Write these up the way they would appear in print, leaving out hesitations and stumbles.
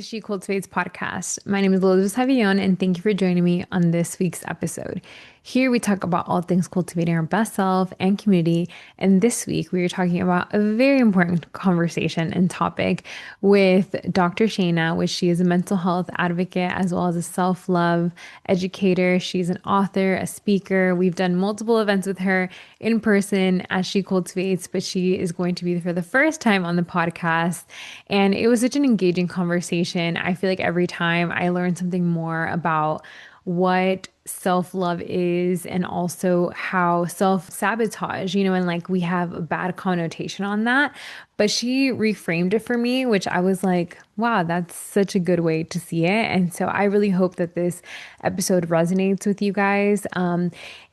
to She Cultivates podcast. My name is Elizabeth Savillon, and thank you for joining me on this week's episode. Here we talk about all things cultivating our best self and community. And this week we are talking about a very important conversation and topic with Dr. Shainna, which she is a mental health advocate as well as a self-love educator. She's an author, a speaker. We've done multiple events with her in person as She Cultivates, but she is going to be for the first time on the podcast. And it was such an engaging conversation. I feel like every time I learn something more about what self-love is and also how self-sabotage, and like we have a bad connotation on that. But she reframed it for me, which I was like, wow, that's such a good way to see it. And so I really hope that this episode resonates with you guys.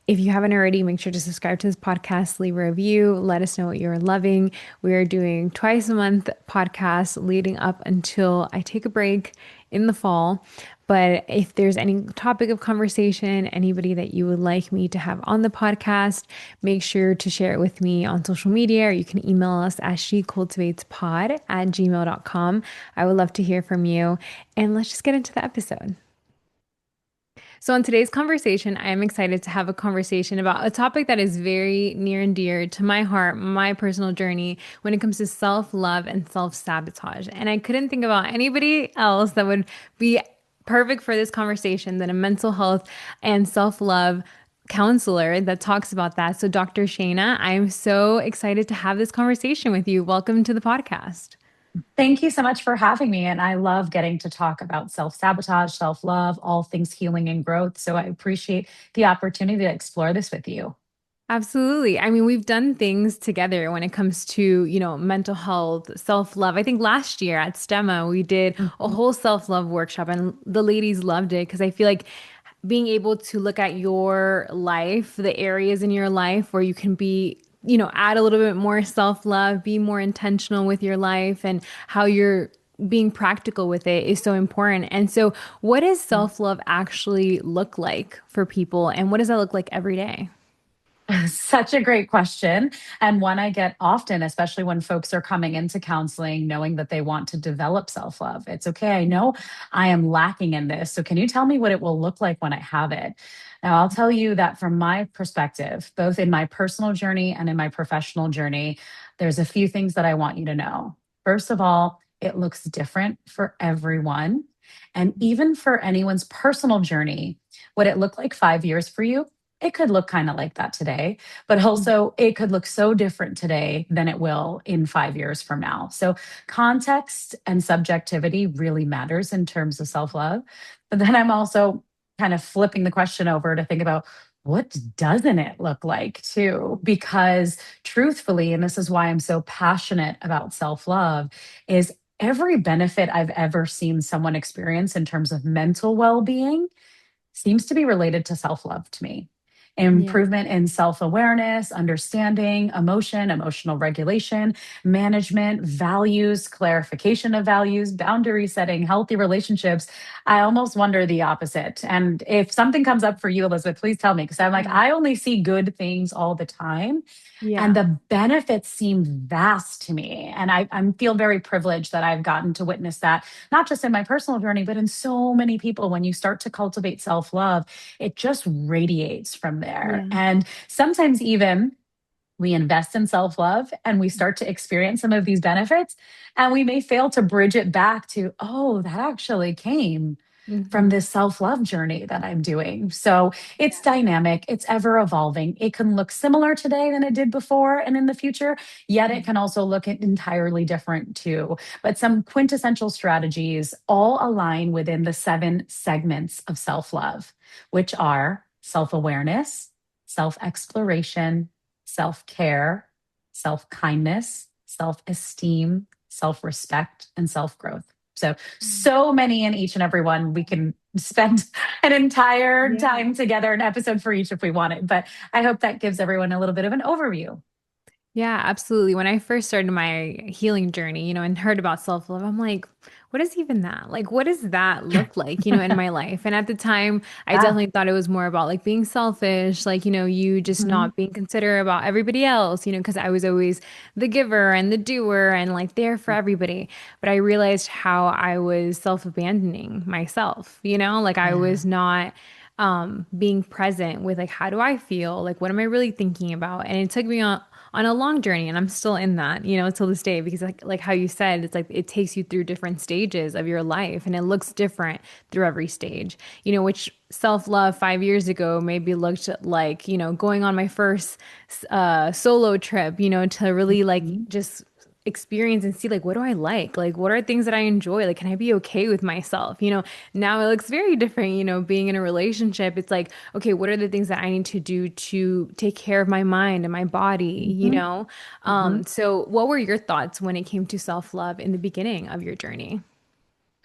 If you haven't already, make sure to subscribe to this podcast, leave a review, let us know what you're loving. We are doing twice a month podcasts leading up until I take a break in the fall. But if there's any topic of conversation, anybody that you would like me to have on the podcast, make sure to share it with me on social media, or you can email us at shecultivatespod@gmail.com. I would love to hear from you. And let's just get into the episode. So, in today's conversation, I am excited to have a conversation about a topic that is very near and dear to my heart, my personal journey when it comes to self love and self sabotage. And I couldn't think about anybody else that would be perfect for this conversation than a mental health and self love counselor that talks about that. So, Dr. Shainna, I am so excited to have this conversation with you. Welcome to the podcast. Thank you so much for having me. And I love getting to talk about self sabotage, self love, all things healing and growth. So I appreciate the opportunity to explore this with you. Absolutely. I mean, we've done things together when it comes to, mental health, self-love. I think last year at STEMA, we did a Mhm. whole self-love workshop and the ladies loved it because I feel like being able to look at your life, the areas in your life where you can be, add a little bit more self-love, be more intentional with your life and how you're being practical with it is so important. And so, what does self-love actually look like for people and what does that look like every day? Such a great question. And one I get often, especially when folks are coming into counseling, knowing that they want to develop self love. It's okay. I know I am lacking in this. So, can you tell me what it will look like when I have it? Now, I'll tell you that from my perspective, both in my personal journey and in my professional journey, there's a few things that I want you to know. First of all, it looks different for everyone. And even for anyone's personal journey, what it looked like 5 years for you, it could look kind of like that today, but also it could look so different today than it will in 5 years from now. So, context and subjectivity really matters in terms of self love. But then I'm also kind of flipping the question over to think about what doesn't it look like too? Because truthfully, and this is why I'm so passionate about self love, is every benefit I've ever seen someone experience in terms of mental well being seems to be related to self love to me. Yeah. Improvement in self awareness, understanding, emotion, emotional regulation, management, values, clarification of values, boundary setting, healthy relationships. I almost wonder the opposite. And if something comes up for you, Elizabeth, please tell me because I'm like, Yeah. I only see good things all the time. And Yeah. the benefits seem vast to me. And I feel very privileged that I've gotten to witness that, not just in my personal journey, but in so many people. When you start to cultivate self love, it just radiates from there. Yeah. And sometimes, even we invest in self love and we start to experience some of these benefits, and we may fail to bridge it back to, oh, that actually came from Hmm. this self love journey that I'm doing. So it's dynamic, it's ever evolving. It can look similar today than it did before and in the future, yet it can also look entirely different too. But some quintessential strategies all align within the 7 segments of self love, which are self awareness, self exploration, self care, self kindness, self esteem, self respect, and self growth. So many in each and every one. We can spend an entire Yeah. time together, an episode for each if we wanted. But I hope that gives everyone a little bit of an overview. Yeah, absolutely. When I first started my healing journey, and heard about self-love, I'm like, what is even that? Like, what does that look like, in my life? And at the time, I Yeah. definitely thought it was more about like being selfish, like, you just Mhm. not being considerate about everybody else, because I was always the giver and the doer and like there for everybody. But I realized how I was self-abandoning myself, like I Yeah. was not being present with like how do I feel? Like what am I really thinking about? And it took me on a long journey and I'm still in that, till this day because like how you said, it's like it takes you through different stages of your life and it looks different through every stage. Which self-love 5 years ago maybe looked like, going on my first solo trip, to really like Mhm. just experience and see like what do I like? Like what are things that I enjoy? Like can I be okay with myself? Now it looks very different, being in a relationship. It's like, okay, what are the things that I need to do to take care of my mind and my body, Mhm. Mhm. So what were your thoughts when it came to self-love in the beginning of your journey?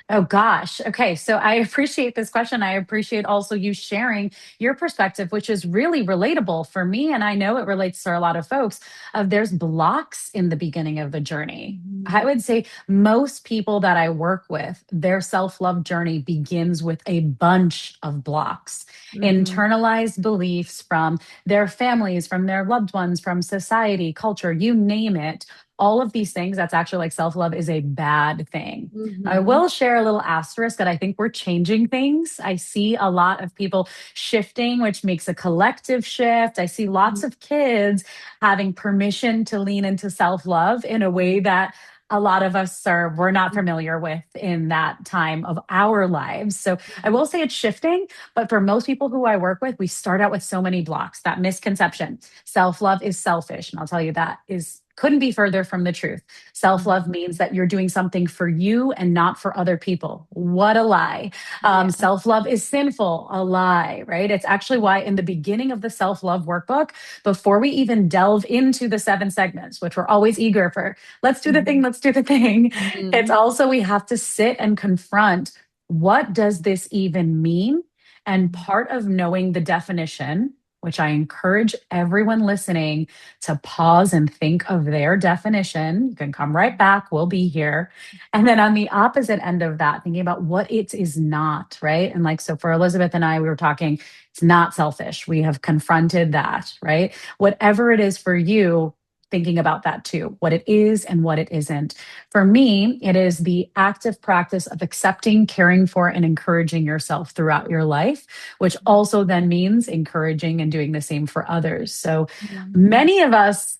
Oh gosh. Okay. So I appreciate this question. I appreciate also you sharing your perspective, which is really relatable for me. And I know it relates to a lot of folks of there's blocks in the beginning of the journey. I Mhm. would say most people that I work with, their self-love journey begins with a bunch of blocks, Mhm. internalized beliefs from their families, from their loved ones, from society, culture, you name it. All of these things, that's actually like self-love is a bad thing. I Mhm. will share a little asterisk that I think we're changing things. I see a lot of people shifting, which makes a collective shift. I see lots Mhm. of kids having permission to lean into self love in a way that a lot of us are we're not familiar with in that time of our lives. So I Mhm. will say it's shifting, but for most people who I work with, we start out with so many blocks. That misconception, self-love is selfish, and I'll tell you that is couldn't be further from the truth. Self love Mhm. means that you're doing something for you and not for other people. What a lie. Yeah. Self love is sinful. A lie, right? It's actually why in the beginning of the self love workbook, before we even delve into the 7 segments, which we're always eager for, let's do the thing, Mhm. let's do the thing. It's Mhm. also we have to sit and confront what does this even mean? And Mhm. part of knowing the definition, which I encourage everyone listening to pause and think of their definition. You can come right back, we'll be here. And then on the opposite end of that, thinking about what it is not, right? And like, so for Elizabeth and I, we were talking, it's not selfish. We have confronted that, right? Whatever it is for you, thinking about that too, what it is and what it isn't. For me, it is the active practice of accepting, caring for, and encouraging yourself throughout your life, which also then means encouraging and doing the same for others. So Yeah. many of us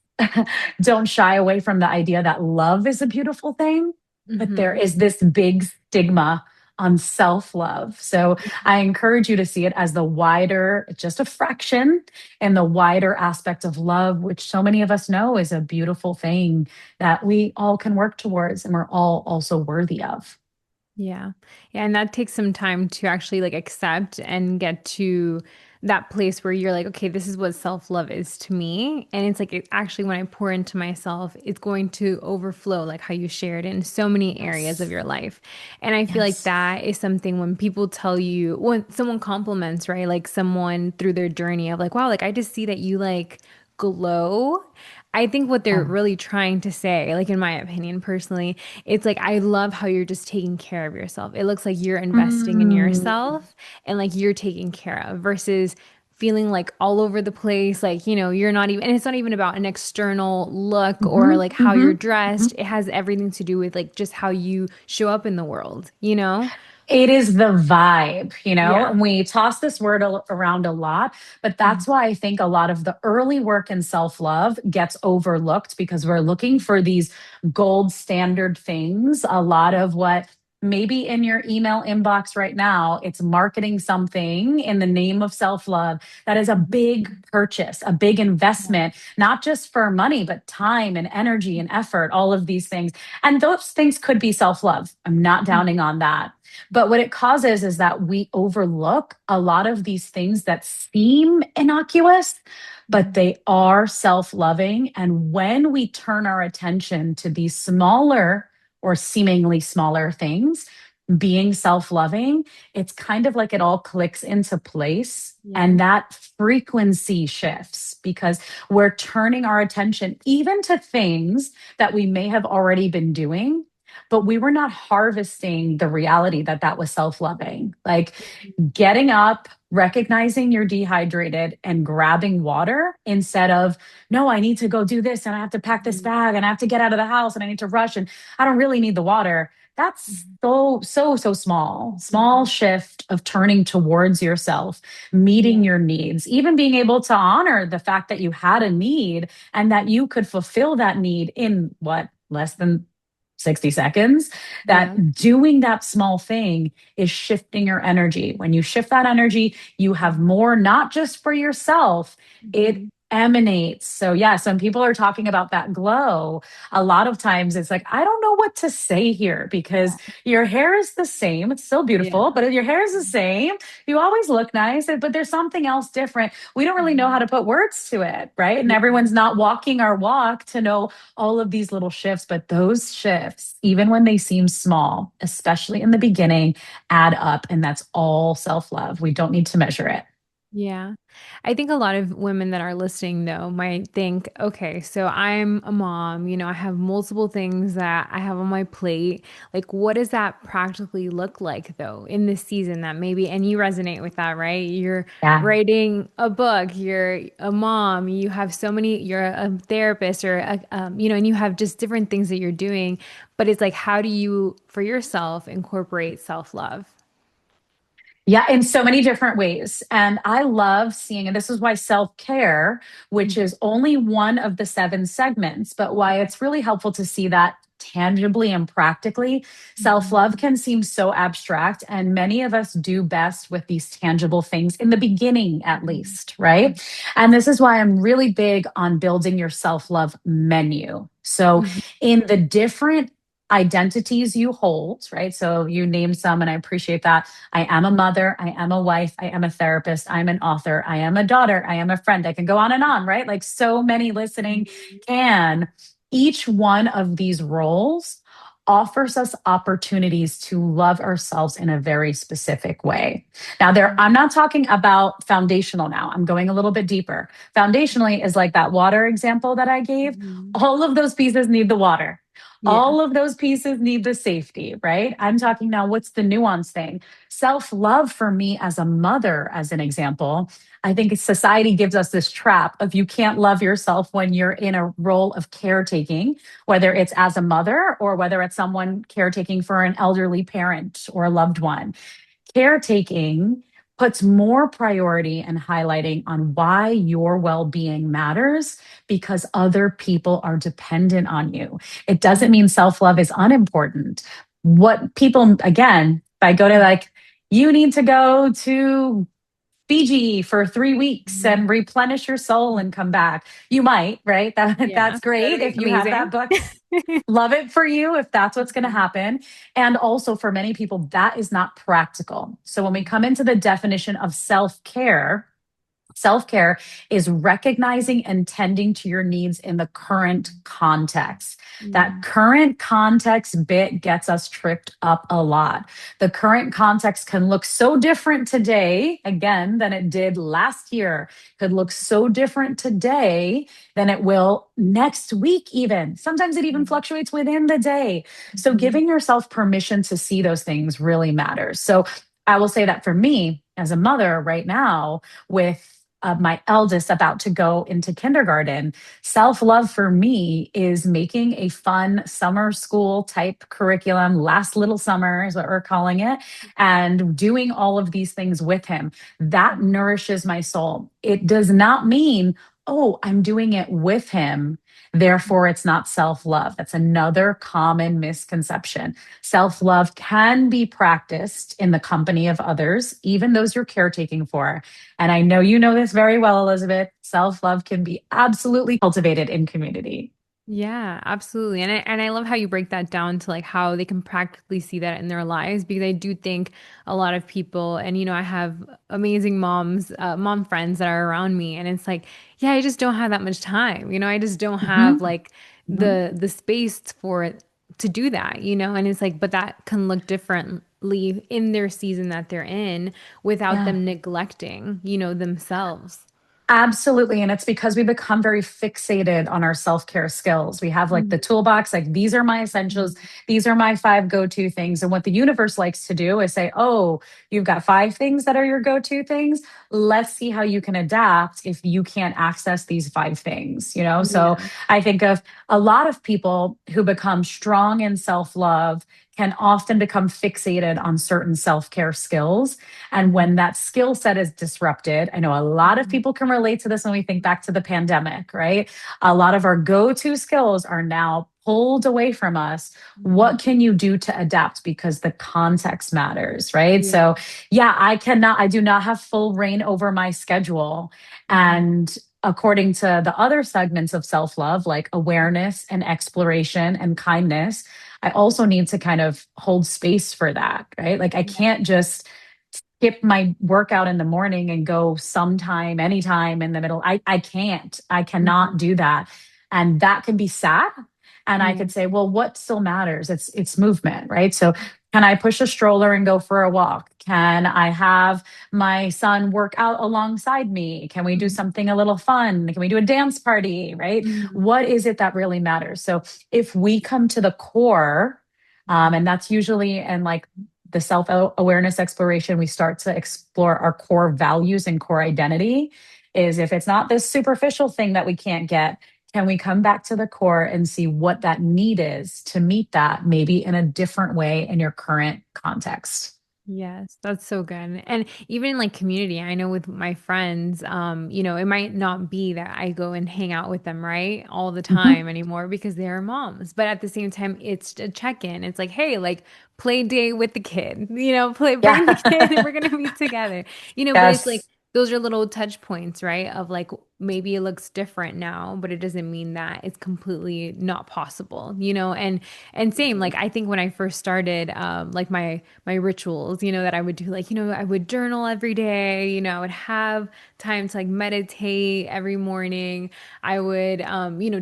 don't shy away from the idea that love is a beautiful thing, but there Mhm. is this big stigma on self love. So I encourage you to see it as the wider, just a fraction, and the wider aspect of love, which so many of us know is a beautiful thing that we all can work towards and we're all also worthy of. Yeah. Yeah. And that takes some time to actually like accept and get to that place where you're like, okay, this is what self-love is to me. And it's like, it actually, when I pour into myself, it's going to overflow, like how you shared in so many areas of Yes. your life. And I feel like Yes. that is something when people tell you, when someone compliments, right? Like someone through their journey of like, wow, like I just see that you like glow. I think what they're Oh. really trying to say, like in my opinion personally, it's like I love how you're just taking care of yourself. It looks like you're investing in Mm. yourself and like you're taking care of versus feeling like all over the place, like, you're not even, and it's not even about an external look or Mhm, like how you're mhm, dressed. mhm. It has everything to do with like just how you show up in the world? It is the vibe, Yeah. and we toss this word around a lot, but Mhm. that's why I think a lot of the early work in self love gets overlooked because we're looking for these gold standard things. A lot of what maybe in your email inbox right now, it's marketing something in the name of self love that is a big Mhm. purchase, a big Yeah. investment, not just for money, but time and energy and effort, all of these things. And those things could be self love. I'm not downing on that, but what it causes is that we overlook a lot of these things that seem innocuous, but Mhm. they are self loving. And when we turn our attention to these smaller or seemingly smaller things, being self loving, it's kind of like it all clicks into place. Yeah. And that frequency shifts because we're turning our attention even to things that we may have already been doing, but we were not harvesting the reality that that was self-loving. Like getting up, recognizing you're dehydrated, and grabbing water instead of, no, I need to go do this and I have to pack this Mhm. bag and I have to get out of the house and I need to rush and I don't really need the water. That's Mhm. so small, small Mhm. shift of turning towards yourself, meeting Yeah. your needs, even being able to honor the fact that you had a need and that you could fulfill that need in what, less than 60 seconds. Yeah. That doing that small thing is shifting your energy. When you shift that energy, you have Mhm. more, not just for yourself, it Mhm. emanates. So, yes, when people are talking about that glow, a lot of times it's like, I don't know what to say here because your hair is the same. It's still Yeah. beautiful, but your hair is the same. You always look nice, but there's something else different. We don't really know how Mhm. to put words to it, right? And Yeah. everyone's not walking our walk to know all of these little shifts, but those shifts, even when they seem small, especially in the beginning, add up. And that's all self love. We don't need to measure it. Yeah. I think a lot of women that are listening, though, might think, okay, so I'm a mom, I have multiple things that I have on my plate. Like, what does that practically look like, though, in this season that maybe, and you resonate with that, right? You're Yeah. writing a book, you're a mom, you have so many, you're a therapist or, and you have just different things that you're doing. But it's like, how do you, for yourself, incorporate self-love? Yeah, in so many different ways. And I love seeing, and this is why self care, which Mhm. is only one of the seven segments, but why it's really helpful to see that tangibly and practically. Self Mhm. love can seem so abstract, and many of us do best with these tangible things in the beginning, at Mhm. least, right? And this is why I'm really big on building your self love menu. So, Mhm. in the different identities you hold, right? So, you named some, and I appreciate that. I am a mother. I am a wife. I am a therapist. I'm an author. I am a daughter. I am a friend. I can go on and on, right? Like so many listening Mhm. can. Each one of these roles offers us opportunities to love ourselves in a very specific way. Now, I'm not talking about foundational now. I'm going a little bit deeper. Foundationally is like that water example that I gave. Mhm. All of those pieces need the water. Yeah. All of those pieces need the safety, right? I'm talking now, what's the nuance thing? Self love for me as a mother, as an example, I think society gives us this trap of you can't love yourself when you're in a role of caretaking, whether it's as a mother or whether it's someone caretaking for an elderly parent or a loved one. Caretaking puts more priority and highlighting on why your well being matters because other people are dependent on you. It doesn't Mhm. mean self love is unimportant. What people, again, if I go to like, you need to go to Fiji for 3 weeks Mhm. and replenish your soul and come back. You might, right? Yeah, That's that'd great be if you have that amazing. book. Love it for you if that's what's going to Mhm. happen. And also for many people, that is not practical. So when we come into the definition of self care, self care is recognizing and tending to your needs in the current context. That Mhm. current context bit gets us tripped up a lot. The current context can look so different today, again, than it did last year. Could look so different today than it will next week, even. Sometimes it even Mhm. fluctuates within the day. So Mhm. giving yourself permission to see those things really matters. So I will say that for me as a mother right now, with my eldest about to go into kindergarten, self love for me is making a fun summer school type curriculum. Last little summer is what we're calling it, and doing all of these things with him. That nourishes my soul. It does not mean, oh, I'm doing it with him. Therefore, it's not self love. That's another common misconception. Self love can be practiced in the company of others, even those you're caretaking for. And I know you know this very well, Elizabeth. Self love can be absolutely cultivated in community. Yeah, absolutely. And I love how you break that down to like how they can practically see that in their lives because I do think a lot of people and I have amazing mom friends that are around me and it's like, yeah, I just don't have that much time. I just don't have Mhm, like mhm. the space for it to do that. And it's like but that can look differently in their season that they're in without Yeah. them neglecting, themselves. Absolutely. And it's because we become very fixated on our self care skills. We have like the Mhm. toolbox, like these are my essentials, Mhm. these are my five go to things. And what the universe likes to do is say, oh, you've got five things that are your go to things. Let's see how you can adapt if you can't access these five things, you know? So Yeah. I think of a lot of people who become strong in self love can often become fixated on certain self care skills. And when Mhm. that skill set is disrupted, I know a lot of Mhm. people can relate to this when we think back to the pandemic, right? A lot of our go to skills are now pulled away from us. Mhm. What can you do to adapt? Because the context matters, right? Yeah. So, yeah, I do not have full reign over my schedule. Mhm. And according to the other segments of self love, like awareness and exploration and kindness, I also need to kind of hold space for that, right? Like, I Yeah. can't just skip my workout in the morning and go sometime, anytime in the middle. I can't. I cannot Mhm. do that. And that can be sad. And I Yeah. could say, well, what still matters? It's movement, right? So can I push a stroller and go for a walk? Can I have my son work out alongside me? Can we do Mhm. something a little fun? Can we do a dance party? Right? Mhm. What is it that really matters? So if we come to the core, and that's usually in like the self awareness exploration, we start to explore our core values and core identity. Is if it's not this superficial thing that we can't get, can we come back to the core and see what that need is to meet that maybe in a different way in your current context? Yes, that's so good. And even in like community, I know with my friends, it might not be that I go and hang out with them, right, all the Mhm. time anymore because they're moms. But at the same time, it's a check-in. It's like, hey, like play date with the kid, bring the kid and Yeah. we're gonna be together. But it's like Yes. those are little touch points, right? Of like maybe it looks different now, but it doesn't mean that it's completely not possible, and same, like I think when I first started, like my rituals, that I would do, like, I would journal every day, I would have time to like meditate every morning. I would,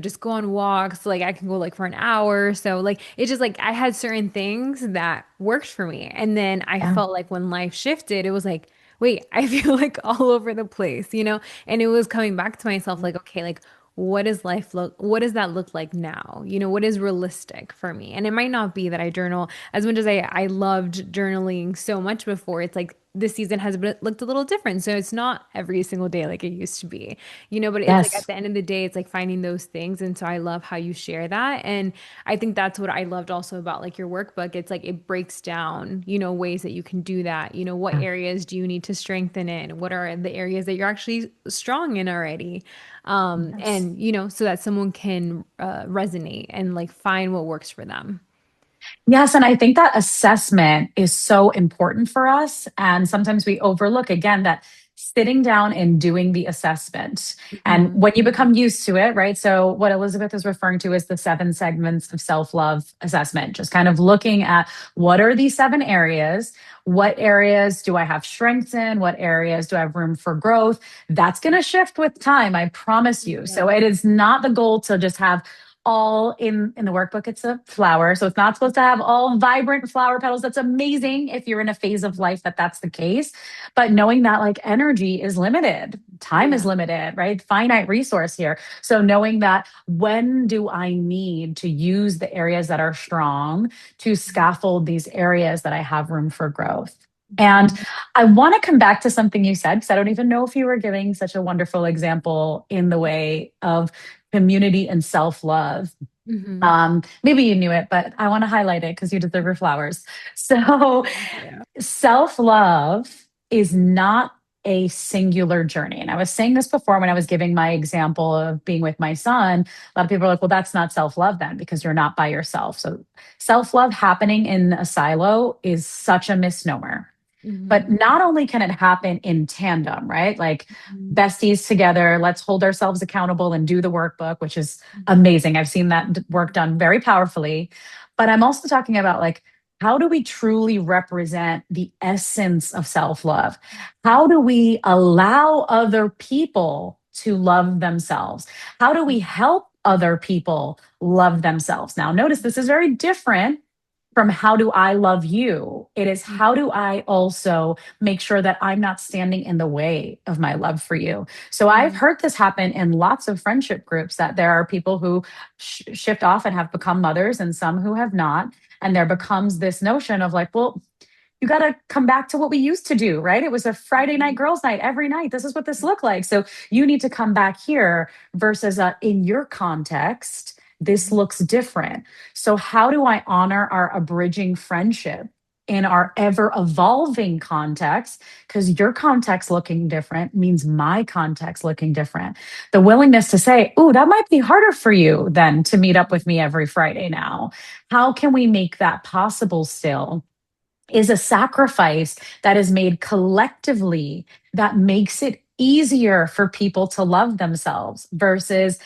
just go on walks. Like I can go like for an hour. So like it's just like I had certain things that worked for me. And then I Yeah. felt like when life shifted, it was like, wait, I feel like all over the place, And it was coming back to myself like, okay, like what does that look like now? What is realistic for me? And it might not be that I journal as much as I loved journaling so much before. It's like this season has looked a little different. So it's not every single day like it used to be, but it's like at Yes. the end of the day, it's like finding those things. And so I love how you share that. And I think that's what I loved also about like your workbook. It's like it breaks down, ways that you can do that. What Yeah. areas do you need to strengthen in? What are the areas that you're actually strong in already? Yes. And so that someone can resonate and like find what works for them. Yes, and I think that assessment is so important for us. And sometimes we overlook again that sitting down and doing the assessment. And Hmm. when you become used to it, right? So, what Elizabeth is referring to is the seven segments of self love assessment, just kind of looking at what are these seven areas? What areas do I have strengths in? What areas do I have room for growth? That's going to shift with time, I promise you. So, Yeah. it is not the goal to just have all in the workbook. It's a flower, so it's not supposed to have all vibrant flower petals. That's amazing if you're in a phase of life that that's the case, but knowing that like energy is limited, time is Yeah. limited, right? Finite resource here. So knowing that, when do I need to use the areas that are strong to scaffold these areas that I have room for growth? And Mhm. I want to come back to something you said, because I don't even know if you were giving such a wonderful example in the way of community and self love. Mhm. Maybe you knew it, but I want to highlight it because you deserve your flowers. So, Thank you. self love is not a singular journey. And I was saying this before when I was giving my example of being with my son. A lot of people are like, well, that's not self love then because you're not by yourself. So, self love happening in a silo is such a misnomer. But Mhm. not only can it happen in tandem, right? Like Mhm. besties together, let's hold ourselves accountable and do the workbook, which is Mhm. amazing. I've seen that work done very powerfully. But I'm also talking about like, how do we truly represent the essence of self love? How do we allow other people to love themselves? How do we help other people love themselves? Now, notice this is very different from how do I love you? It is how do I also make sure that I'm not standing in the way of my love for you? So I've Mm-hmm. heard this happen in lots of friendship groups that there are people who shift off and have become mothers and some who have not. And there becomes this notion of like, well, you got to come back to what we used to do, right? It was a Friday night girls' night every night. This is what this looked like. So you need to come back here versus in your context, this looks different. So, how do I honor our abridging friendship in our ever evolving context? Because your context looking different means my context looking different. The willingness to say, oh, that might be harder for you than to meet up with me every Friday now. How can we make that possible still? Is a sacrifice that is made collectively that makes it easier for people to love themselves versus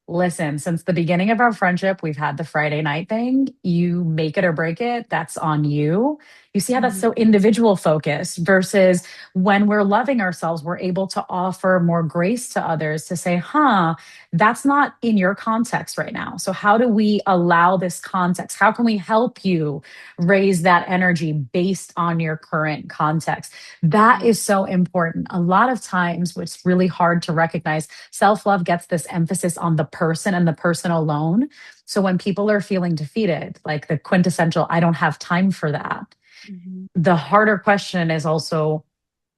listen, since the beginning of our friendship, we've had the Friday night thing. You make it or break it, that's on you. You see how that's so individual focused versus when we're loving ourselves, we're able to offer more grace to others to say, huh, that's not in your context right now. So, how do we allow this context? How can we help you raise that energy based on your current context? That Mm-hmm. is so important. A lot of times, what's really hard to recognize, self love gets this emphasis on the person and the person alone. So when people are feeling defeated, like the quintessential, I don't have time for that, Mm-hmm. the harder question is also,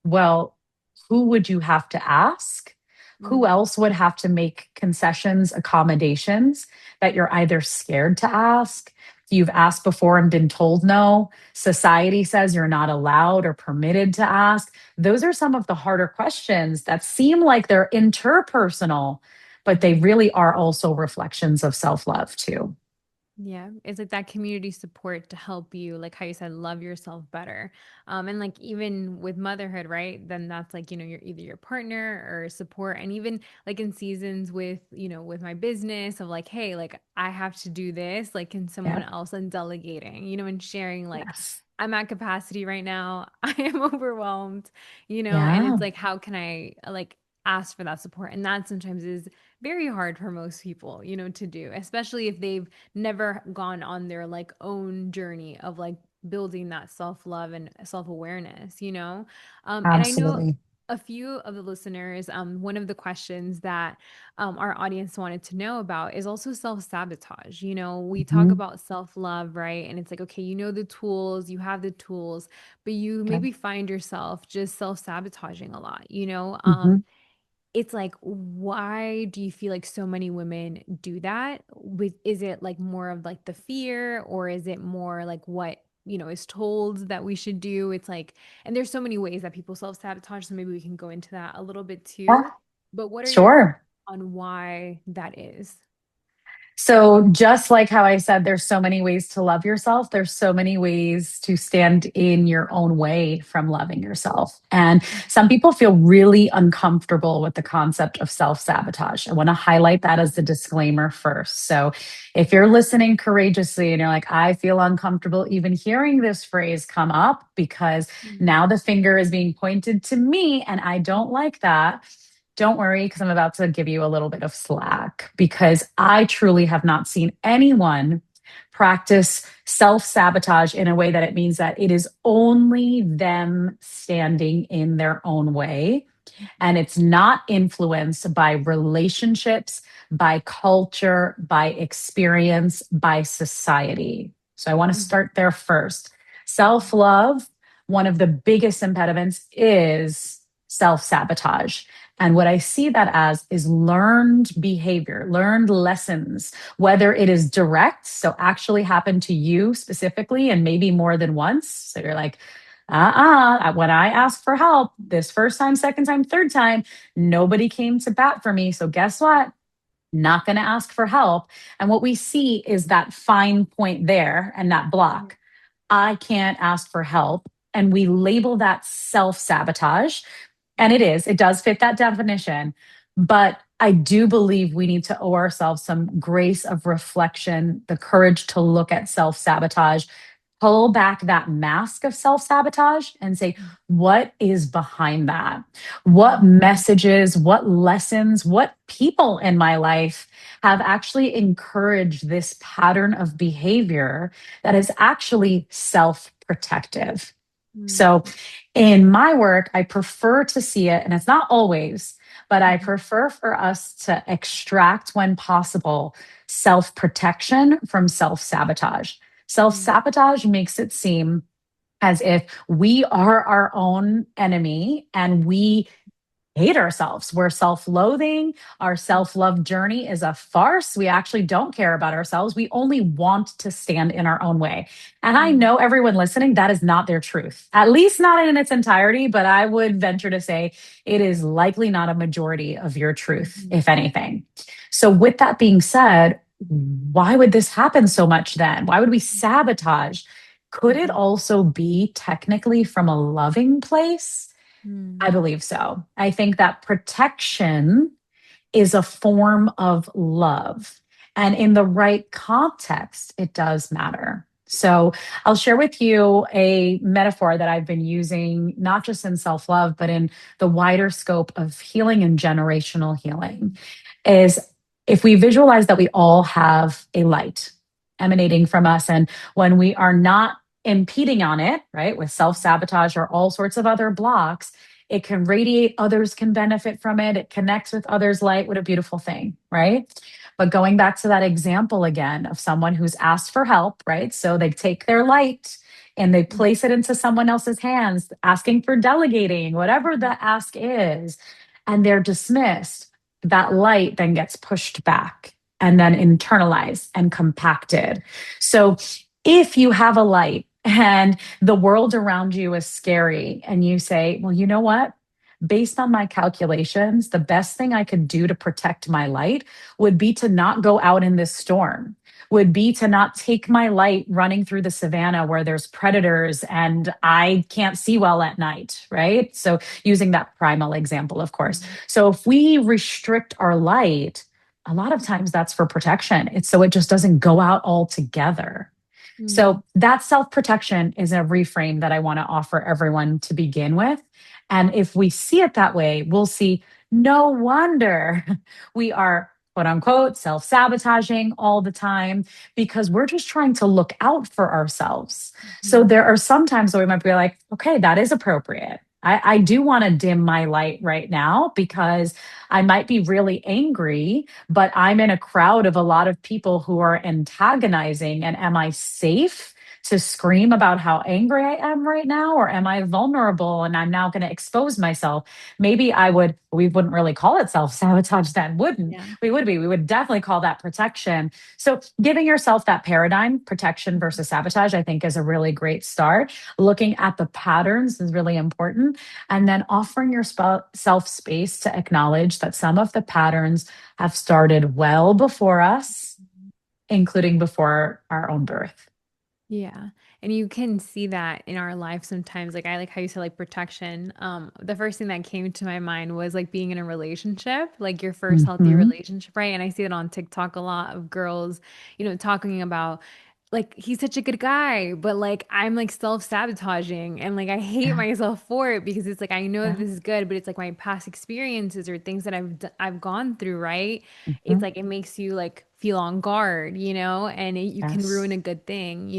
well, who would you have to ask? Who Mm-hmm. else would have to make concessions, accommodations that you're either scared to ask? You've asked before and been told no. Society says you're not allowed or permitted to ask. Those are some of the harder questions that seem like they're interpersonal, but they really are also reflections of self love, too. Yeah, it's like that community support to help you, like how you said, love yourself better. And like even with motherhood, right? Then that's like, you're either your partner or support. And even like in seasons with, with my business of like, hey, like I have to do this, like, can someone Yeah. else and delegating, and sharing like, Yes. I'm at capacity right now. I am overwhelmed, and Yeah. it's like, how can I like ask for that support? And that sometimes is very hard for most people, to do, especially if they've never gone on their like own journey of like building that self-love and self-awareness. And I know Absolutely. a few of the listeners, one of the questions that our audience wanted to know about is also self-sabotage. We talk Mhm. about self-love, right? And it's like, okay, the tools, you have the tools, but you Yeah. maybe find yourself just self-sabotaging a lot, Mhm. it's like, why do you feel like so many women do that? With Is it like more of like the fear, or is it more like what is told that we should do? It's like, and there's so many ways that people self-sabotage, so maybe we can go into that a little bit Yeah. too. But what are your thoughts Sure. on why that is? So, just like how I said, there's so many ways to love yourself, there's so many ways to stand in your own way from loving yourself. And some people feel really uncomfortable with the concept of self sabotage. I want to highlight that as a disclaimer first. So, if you're listening courageously and you're like, I feel uncomfortable even hearing this phrase come up because now the finger is being pointed to me and I don't like that, don't worry, because I'm about to give you a little bit of slack because I truly have not seen anyone practice self sabotage in a way that it means that it is only them standing in their own way and it's not influenced by relationships, by culture, by experience, by society. So I want to start there first. Self love, one of the biggest impediments is self sabotage. And what I see that as is learned behavior, learned lessons, whether it is direct, so actually happened to you specifically, and maybe more than once. So you're like, when I asked for help this first time, second time, third time, nobody came to bat for me. So guess what? Not going to ask for help. And what we see is that fine point there and that block. I can't ask for help. And we label that self sabotage. And it does fit that definition. But I do believe we need to owe ourselves some grace of reflection, the courage to look at self sabotage pull back that mask of self sabotage and say, what is behind that? What Mm, messages, what lessons, what people in my life have actually encouraged this pattern of behavior that is actually self protective? mm, So, in my work, I prefer to see it, and it's not always, but I mhm, prefer for us to extract, when possible, self protection from self sabotage. Self mm, sabotage makes it seem as if we are our own enemy and we hate ourselves. We're self loathing. Our mm, self love journey is a farce. We actually don't care about ourselves. We only want to stand in our own way. And I mm, know everyone listening, that is not their truth, at least not in its entirety. But I would venture to say it is likely not a majority of your truth, mhm, if anything. So, with that being said, why would this happen so much then? Why would we sabotage? Could it mhm, also be technically from a loving place? I mm, believe so. I think that protection is a form of love. And in the right context, it does matter. So I'll share with you a metaphor that I've been using, not just in self love, but in the wider scope of healing and generational healing. Is if we visualize that we all have a light emanating from us, and when we are not impeding on it, right, with self sabotage or all sorts of other blocks, it can radiate, others can benefit from it, it connects with others' light. What a beautiful thing, right? But going back to that example again of someone who's asked for help, right? So they take their light and they mm, place it into someone else's hands, asking for delegating, whatever mhm, the ask is, and they're dismissed. That light then gets pushed back and then internalized and compacted. So if you have a light and the world around you is scary, and you say, well, you know what? Based on my calculations, the best thing I could do to protect my light would be to not go out in this storm, would be to not take my light running through the savannah where there's predators and I can't see well at night, right? So, using that primal example, of course. mm, So, if we restrict our light, a lot of times that's for protection. It's so it just doesn't go out altogether. mm, So that self protection is a reframe that I want to offer everyone to begin with. And if we see it that way, we'll see no wonder we are quote unquote self sabotaging all the time because we're just trying to look out for ourselves. So mhm, there are some times where we might be like, okay, that is appropriate. I do want to dim my light right now because I might be really angry, but I'm in a crowd of a lot of people who are antagonizing. And am I safe to scream about how angry I am right now? Or am I vulnerable and I'm now going to expose myself? Maybe we wouldn't really call it self sabotage then, wouldn't yeah. we would definitely call that protection. So giving yourself that paradigm, protection Mhm, versus sabotage, I think is a really great start. Looking at the patterns is really important. And then offering yourself space to acknowledge that some of the patterns have started well before us, mhm. including before our own birth. Yeah. And you can see that in our life sometimes. Like I like how you said like protection. The first thing that came to my mind was like being in a relationship, like your first healthy Hmm. relationship, right? And I see it on TikTok a lot of girls, talking about like he's such a good guy, but like I'm like self-sabotaging and like I hate Yeah. myself for it because it's like I know that Yeah. this is good, but it's like my past experiences or things that I've gone through, right? It's Mhm. like it makes you like feel on guard, and you can ruin Yes. a good thing.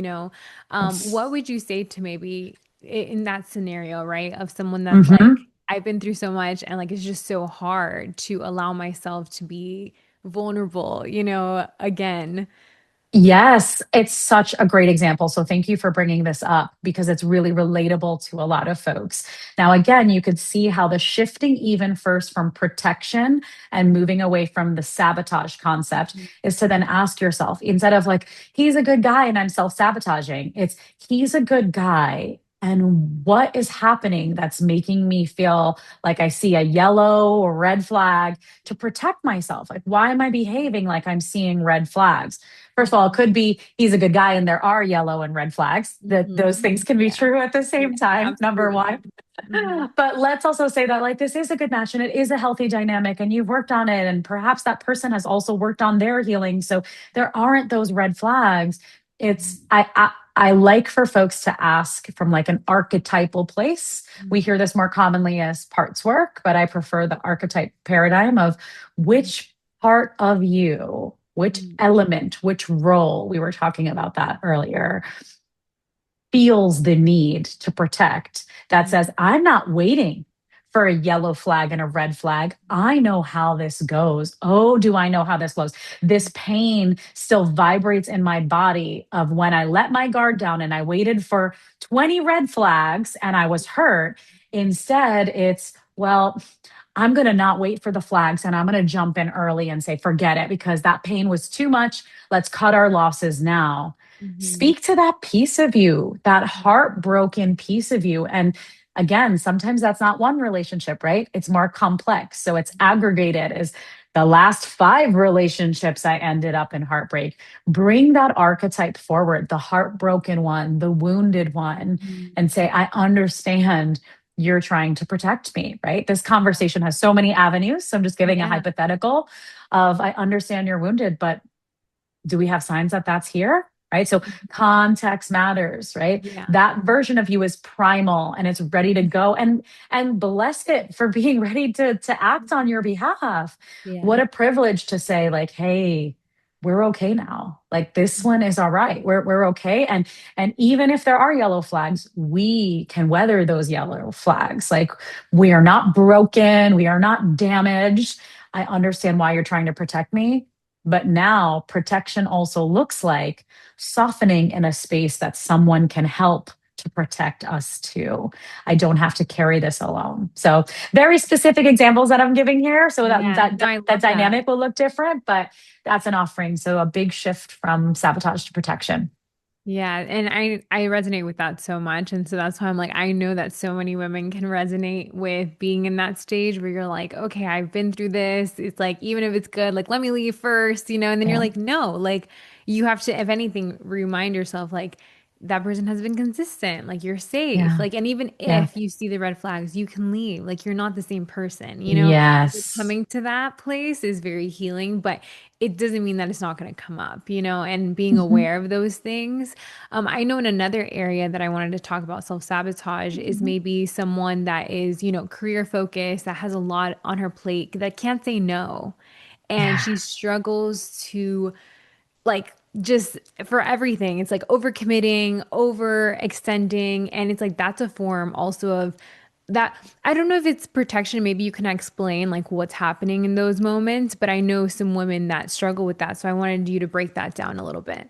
What Yes. would you say to maybe in that scenario, right? Of someone that's like, Hmm. I've been through so much and like it's just so hard to allow myself to be vulnerable, again. Yes, it's such a great example. So thank you for bringing this up because it's really relatable to a lot of folks. Now, again, you could see how the shifting, even first from protection and moving away from the sabotage concept, Mhm. is to then ask yourself instead of like, he's a good guy and I'm self sabotaging, it's he's a good guy. And what is happening that's making me feel like I see a yellow or red flag to protect myself? Like, why am I behaving like I'm seeing red flags? First of all, it Mhm. could be he's a good guy and there are yellow and red flags. That those Mhm. things can be Yeah. true at the Yeah, same time, number one. absolutely. Hmm. But let's also say that like this is a good match and it is a healthy dynamic and you've worked on it and perhaps that person has also worked on their healing. So there aren't those red flags. It's Hmm. I like for folks to ask from like an archetypal place. We hear this more commonly as parts work, but I prefer the archetype paradigm of which part of you, which Mhm. element, which role, we were talking about that earlier, feels the need to protect, that says, I'm not waiting for a yellow flag and a red flag. I know how this goes. Oh, do I know how this flows? This pain still vibrates in my body of when I let my guard down and I waited for 20 red flags and I was hurt. Instead, it's, well, I'm going to not wait for the flags and I'm going to jump in early and say, forget it because that pain was too much. Let's cut our losses now. Mhm. Speak to that piece of you, that heartbroken piece of you. And again, sometimes that's not one relationship, right? It's more complex. So it's aggregated as the last 5 relationships I ended up in heartbreak. Bring that archetype forward, the heartbroken one, the wounded one, Mhm. and say, I understand you're trying to protect me, right? This conversation has so many avenues. So I'm just giving a Yeah. hypothetical of I understand you're wounded, but do we have signs that that's here? Right. So context matters, right? Yeah. That version of you is primal and it's ready to go. And bless it for being ready to act on your behalf. Yeah. What a privilege to say, like, hey, we're okay now. Like this one is all right. We're okay. And even if there are yellow flags, we can weather those yellow flags. Like we are not broken, we are not damaged. I understand why you're trying to protect me, but now protection also looks like softening in a space that someone can help to protect us too. I don't have to carry this alone. So very specific examples that I'm giving here. So that Yeah. that No, I that love that. dynamic will look different, but that's an offering. So a big shift from sabotage to protection. Yeah, and I resonate with that so much. And so that's why I'm like, I know that so many women can resonate with being in that stage where you're like, okay, I've been through this. It's like, even if it's good, like, let me leave first, and then you're Yeah. like, no, like, you have to, if anything, remind yourself, like, that person has been consistent, like, you're safe. Yeah. Like, and even Yeah. if you see the red flags, you can leave. Like, you're not the same person. Like, Yes. coming to that place is very healing, but it doesn't mean that it's not going to come up, and being Mhm. aware of those things. I know in another area that I wanted to talk about self-sabotage is Mhm. maybe someone that is, career focused, that has a lot on her plate, that can't say no. And Yeah. she struggles to like just for everything. It's like overcommitting, overextending, and it's like that's a form also of that. I don't know if it's protection. Maybe you can explain like what's happening in those moments, but I know some women that struggle with that. So I wanted you to break that down a little bit.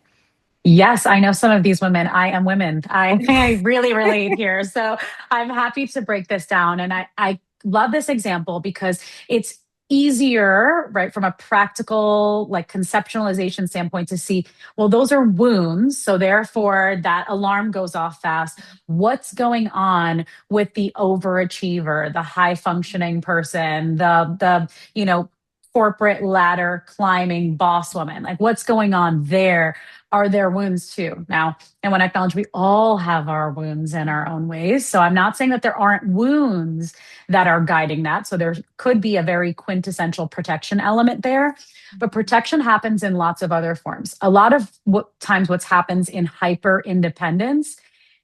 Yes, I know some of these women. I am women. I really relate here. So I'm happy to break this down. And I love this example because it's easier, right, from a practical, like conceptualization standpoint to see, well, those are wounds. So therefore, that alarm goes off fast. What's going on with the overachiever, the high functioning person, the corporate ladder climbing boss woman? Like, what's going on there? Are there wounds too? Now, and when I acknowledge we all have our wounds in our own ways. So I'm not saying that there aren't wounds that are guiding that. So there could be a very quintessential protection element there. But protection happens in lots of other forms. A lot of times, what happens in hyper independence,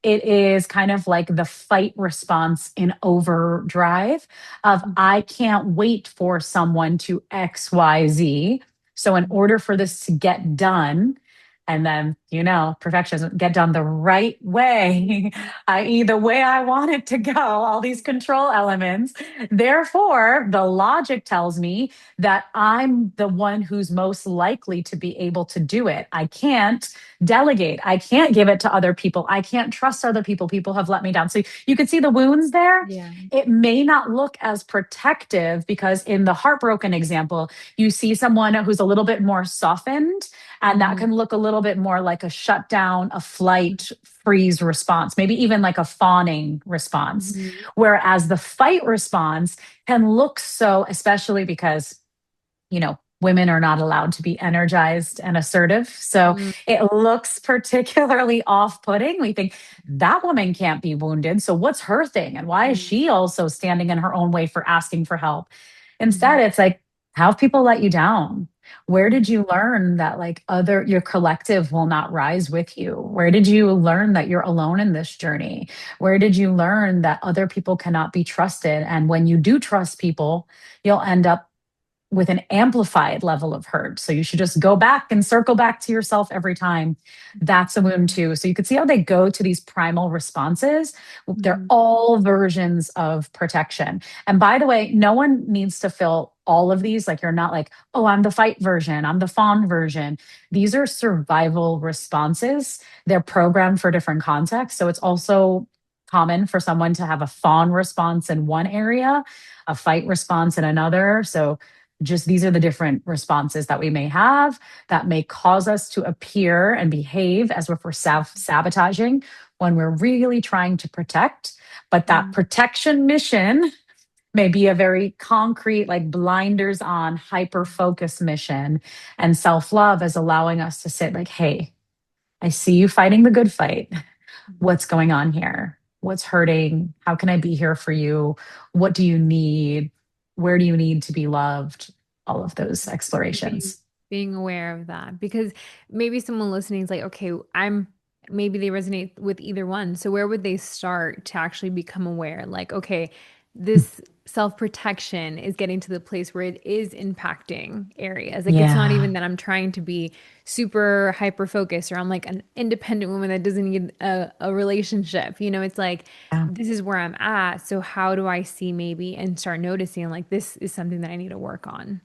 it is kind of like the fight response in overdrive of I can't wait for someone to XYZ. So in order for this to get done, and then, perfectionism, get done the right way, i.e., the way I want it to go, all these control elements. Therefore, the logic tells me that I'm the one who's most likely to be able to do it. I can't delegate. I can't give it to other people. I can't trust other people. People have let me down. So you can see the wounds there. Yeah. It may not look as protective because in the heartbroken example, you see someone who's a little bit more softened, and that Mhm. can look a little bit more like a shutdown, a flight, freeze response, maybe even like a fawning response. Mhm. Whereas the fight response can look so, especially because women are not allowed to be energized and assertive. So Mhm. it looks particularly off putting. We think that woman can't be wounded. So what's her thing? And why is Mhm. she also standing in her own way for asking for help? Instead, Mhm. it's like, how have people let you down? Where did Mhm. you learn that like your collective will not rise with you? Where did you learn that you're alone in this journey? Where did you learn that other people cannot be trusted? And when you do trust people, you'll end up with an amplified level of hurt. So you should just go back and circle back to yourself every time. That's a wound too. So you can see how they go to these primal responses. They're Mhm. all versions of protection. And by the way, no one needs to fill all of these. Like you're not like, oh, I'm the fight version, I'm the fawn version. These are survival responses. They're programmed for different contexts. So it's also common for someone to have a fawn response in one area, a fight response in another. So just these are the different responses that we may have that may cause us to appear and behave as if we're sabotaging when we're really trying to protect. But that Mhm. protection mission may be a very concrete, like blinders on, hyper focus mission. And self love is allowing us to sit like, hey, I see you fighting the good fight. Mhm. What's going on here? What's hurting? How can I be here for you? What do you need? Where do you need to be loved? All of those So explorations. being aware of that, because maybe someone listening is like, okay, I'm maybe they resonate with either one. So where would they start to actually become aware? Like, okay, this self-protection is getting to the place where it is impacting areas. Like it's not Yeah. even that I'm trying to be super hyper focused or I'm like an independent woman that doesn't need a relationship. It's like Yeah. this is where I'm at. So how do I see maybe and start noticing like this is something that I need to work on?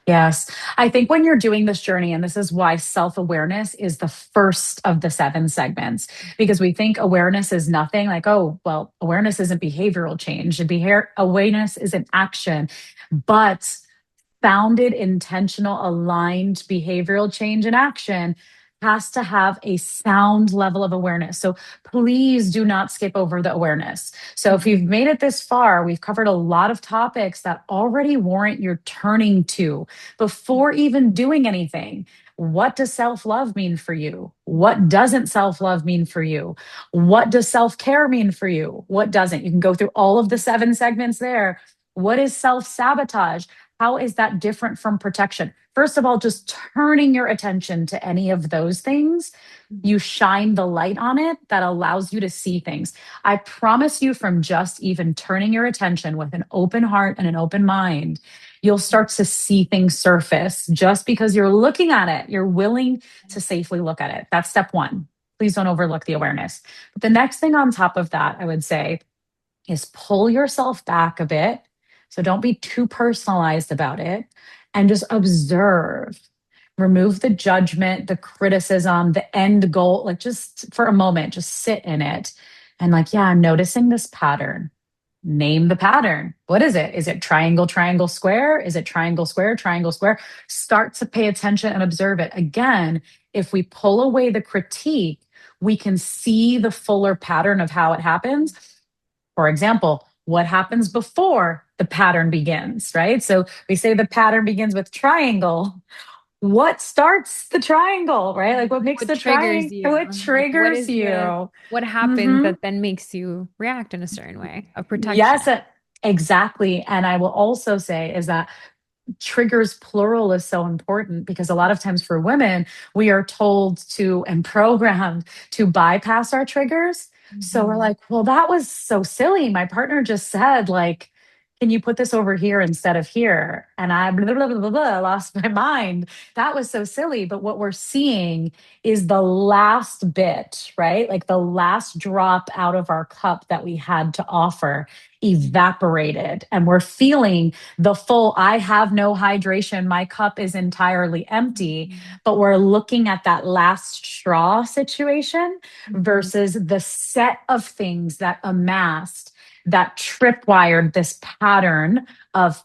Yes. I think when you're doing this journey, and this is why self awareness is the first of the seven segments, because we think awareness is nothing like, oh, well, awareness isn't behavioral change. Awareness is an action. But founded, intentional, aligned behavioral change and action has to have a sound level of awareness. So please do not skip over the awareness. So if you've Mhm. made it this far, we've covered a lot of topics that already warrant your turning to before even doing anything. What does self love mean for you? What doesn't self love mean for you? What does self care mean for you? What doesn't? You can go through all of the seven segments there. What is self sabotage? How is that different from protection? First of all, just turning your attention to any of those things, you shine the light on it that allows you to see things. I promise you, from just even turning your attention with an open heart and an open mind, you'll start to see things surface just because you're looking at it. You're willing to safely look at it. That's step one. Please don't overlook the awareness. But the next thing on top of that, I would say, is pull yourself back a bit. So don't be too personalized about it and just observe. Remove the judgment, the criticism, the end goal. Like just for a moment, just sit in it. And like, yeah, I'm noticing this pattern. Name the pattern. What is it? Is it triangle, triangle, square? Is it triangle, square, triangle, square? Start to pay attention and observe it. Again, if we pull away the critique, we can see the fuller pattern of how it happens. For example, what happens before the pattern begins, right? So we say the pattern begins with triangle. What starts the triangle, right? Like what makes What the triggers triangle, you? what Like what triggers is the you? what happens Hmm. that then makes you react in a certain way of Yes, protection? exactly. And I will also say is that triggers plural is so important because a lot of times for women, we are told to and programmed to bypass our triggers. So we're Mhm. like, well, that was so silly. My partner just said, like, can you put this over here instead of here? And I blah, blah, blah, blah, blah, lost my mind. That was so silly. But what we're seeing is the last bit, right? Like the last drop out of our cup that we had to offer evaporated. And we're feeling the full, I have no hydration, my cup is entirely empty. Mhm. But we're looking at that last straw situation Mhm. versus the set of things that amassed that tripwired this pattern of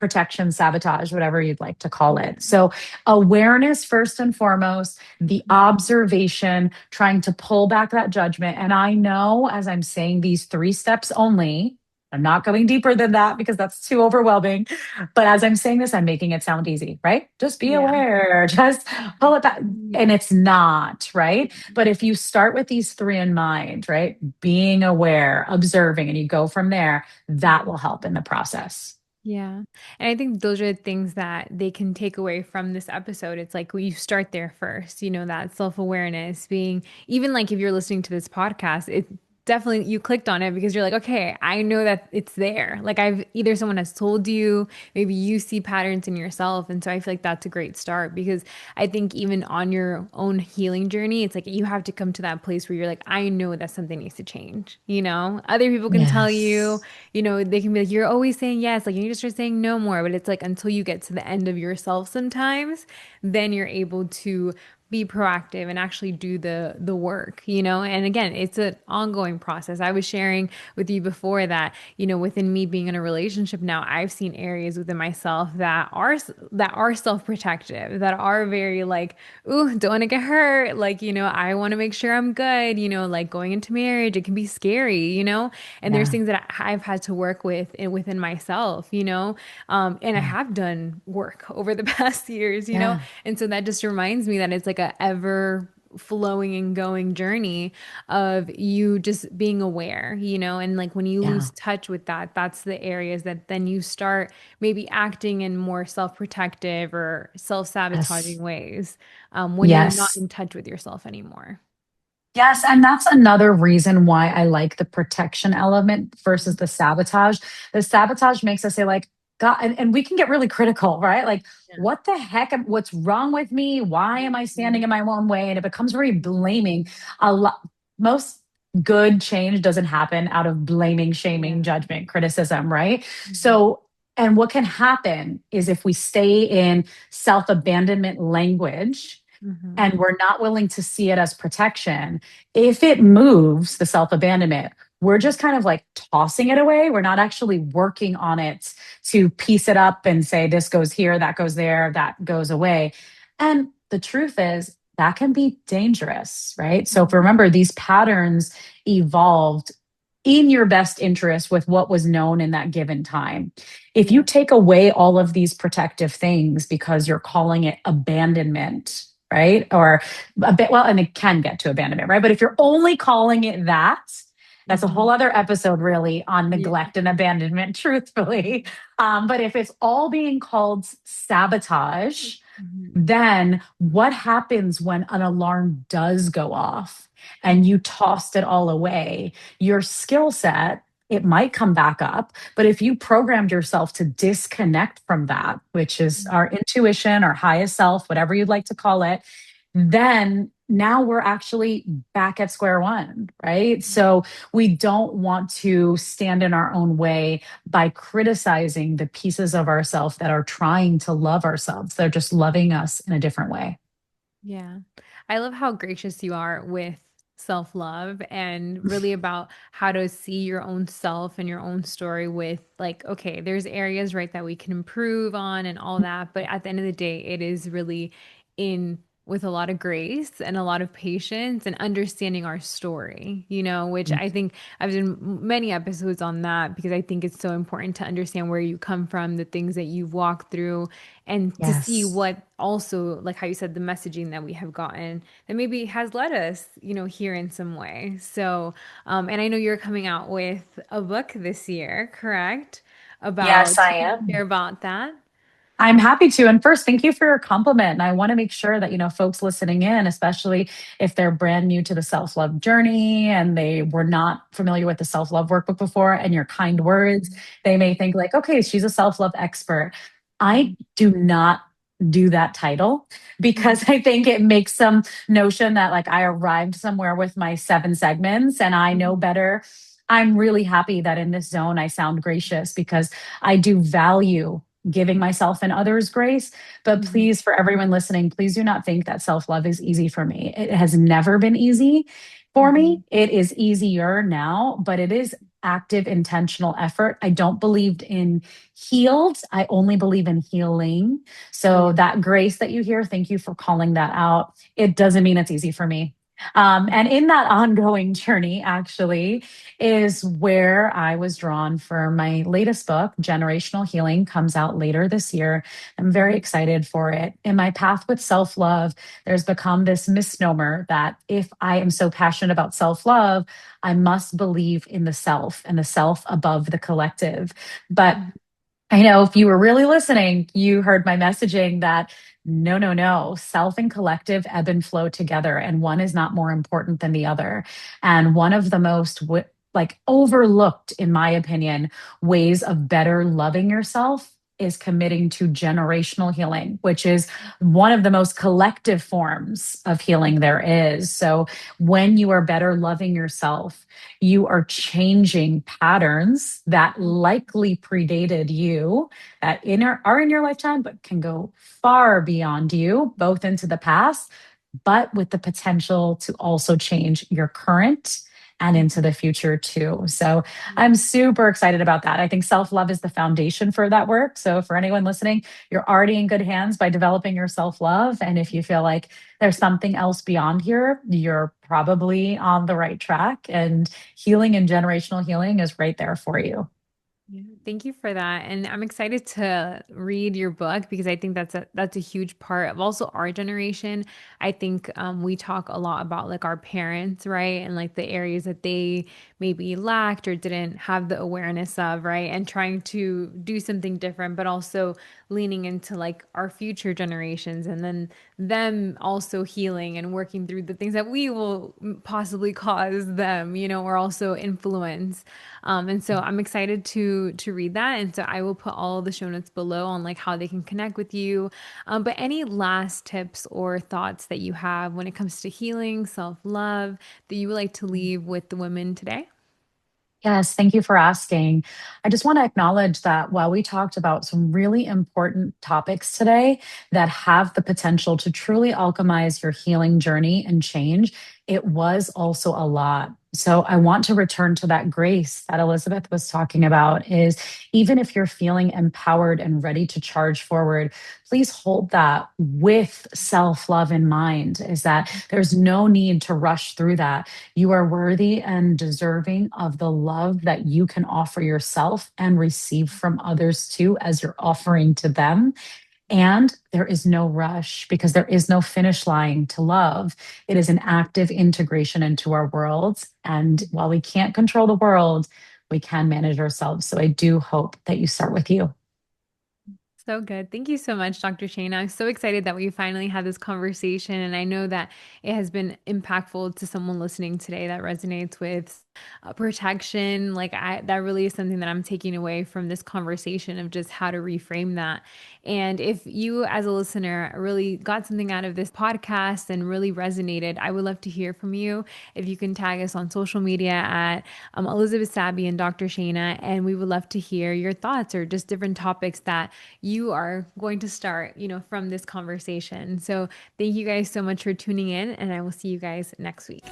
protection, sabotage, whatever you'd like to call Yeah. it. So, awareness first and foremost, the Mhm. observation, trying to pull back that judgment. And I know as I'm saying these three steps only, I'm not going deeper than that because that's too overwhelming. But as I'm saying this, I'm making it sound easy, right? Just be Yeah. aware, just pull it back. And Yeah. it's not, right? But if you start with these three in mind, right? Being aware, observing, and you go from there, that will help in the process. Yeah. And I think those are the things that they can take away from this episode. It's like you start there first, that self-awareness being, even like if you're listening to this podcast, it definitely you clicked on it because you're like, okay, I know that it's there. Like I've either someone has told you, maybe you see patterns in yourself. And so I feel like that's a great start because I think even on your own healing journey, it's like you have to come to that place where you're like, I know that something needs to change, Other people can tell you, Yes. they can be like, you're always saying yes, like you need to start saying no more. But it's like until you get to the end of yourself sometimes, then you're able to be proactive and actually do the work, And again, it's an ongoing process. I was sharing with you before that, within me being in a relationship now, I've seen areas within myself that are self-protective, that are very like, ooh, don't want to get hurt. Like, I want to make sure I'm good, like going into marriage, it can be scary, And there's Yeah. things that I've had to work with within myself, and I Yeah. have done work over the past years, Yeah. And so that just reminds me that it's like a ever flowing and going journey of you just being aware, and like when you Yeah. lose touch with that, that's the areas that then you start maybe acting in more self-protective or Yes. self-sabotaging ways, when you're not Yes. in touch with yourself anymore. Yes, and that's another reason why I like the protection element versus the sabotage. The sabotage makes us say, like, God, and we can get really critical, right? Like, Yeah. what the heck? What's wrong with me? Why am I standing Mhm. in my own way? And it becomes very blaming. A lot, most good change doesn't happen out of blaming, shaming, Yeah. judgment, criticism, right? Mhm. So, and what can happen is if we stay in self abandonment language Mhm. and we're not willing to see it as protection, if it moves, the self abandonment, we're just kind of like tossing it away. We're not actually working on it to piece it up and say, this goes here, that goes there, that goes away. And the truth is, that can be dangerous, right? So if Mhm. remember, these patterns evolved in your best interest with what was known in that given time. If you Yeah. take away all of these protective things because you're calling it abandonment, right? Or a bit, well, and it can get to abandonment, right? But if you're only calling it that, that's a Mhm. whole other episode really on Yeah. neglect and abandonment, truthfully. Mhm. But if it's all being called sabotage, Mhm. then what happens when an alarm does go off and Mhm. you tossed it all away? Your skill set, it might come back up, but if you programmed yourself to disconnect from that, which is our intuition, our highest self, whatever you'd like to call it, then now we're actually back at square one, right? So we don't want to stand in our own way by criticizing the pieces of ourselves that are trying to love ourselves. They're just loving us in a different way. Yeah. I love how gracious you are with self-love and really about how to see your own self and your own story with like, okay, there's areas, right, that we can improve on and all that. But at the end of the day, it is really in with a lot of grace and a lot of patience and understanding our story, which I think I've done many episodes on that because I think it's so important to understand where you come from, the things that you've walked through, and to see Yes. what also, like how you said, the messaging that we have gotten that maybe has led us, here in some way. So, and I know you're coming out with a book this year, correct? Yes, About, I can you share am. about that? I'm happy to. And first, thank you for your compliment. And I want to make sure that, folks listening in, especially if they're brand new to the self love journey and they were not familiar with the self love workbook before and your kind words, they may think, like, okay, she's a self love expert. I Mhm. do not do that title Mhm. because I think it makes some notion that, like, I arrived somewhere with my 7 segments and I know Mhm. better. I'm really happy that in this zone I sound gracious because I do value giving myself and others grace. But Mhm. please, for everyone listening, please do not think that self love is easy for me. It has never been easy for me. Mhm. It is easier now, but it is active, intentional effort. I don't believe in healed, I only believe in healing. So, Yeah. that grace that you hear, thank you for calling that out. It doesn't mean it's easy for me. And in that ongoing journey, actually, is where I was drawn for my latest book. Generational Healing comes out later this year. I'm very Mhm. excited for it. In my path with self love, there's become this misnomer that if I am so passionate about self love, I must believe in the self and the self above the collective. But Mhm. I know if you were really listening, you heard my messaging that no, no, no, self and collective ebb and flow together, and one is not more important than the other. And one of the most like overlooked, in my opinion, ways of better loving yourself is committing to generational healing, which is one of the most collective forms of healing there is. So when you are better loving yourself, you are changing patterns that likely predated you, that are in your lifetime, but can go far beyond you, both into the past, but with the potential to also change your current and into the future too. So I'm super excited about that. I think self love is the foundation for that work. So for anyone listening, you're already in good hands by developing your self love. And if you feel like there's something else beyond here, you're probably on the right track. And healing and generational healing is right there for you. Yeah, thank you for that. And I'm excited to read your book because I think that's a huge part of also our generation. I think we talk a lot about like our parents, right? And like the areas that they maybe lacked or didn't have the awareness of, right? And trying to do something different, but also leaning into like our future generations and then them also healing and working through the things that we will possibly cause them, or also influence. And so I'm excited to read that. And so I will put all the show notes below on like how they can connect with you. But any last tips or thoughts that you have when it comes to healing, self-love that you would like to leave with the women today? Yes, thank you for asking. I just want to acknowledge that while we talked about some really important topics today that have the potential to truly alchemize your healing journey and change, it was also a lot. So I want to return to that grace that Elizabeth was talking about is even if you're feeling empowered and ready to charge forward, please hold that with self-love in mind, is that there's no need to rush through that. You are worthy and deserving of the love that you can offer yourself and receive from others too, as you're offering to them. And there is no rush because there is no finish line to love. It is an active integration into our worlds. And while we can't control the world, we can manage ourselves. So I do hope that you start with you. So good. Thank you so much, Dr. Shainna. I'm so excited that we finally had this conversation. And I know that it has been impactful to someone listening today that resonates with protection. That really is something that I'm taking away from this conversation of just how to reframe that. And if you, as a listener, really got something out of this podcast and really resonated, I would love to hear from you. If you can tag us on social media at Elizabeth Sabby and Dr. Shainna, and we would love to hear your thoughts or just different topics that you are going to start, from this conversation. So thank you guys so much for tuning in, and I will see you guys next week.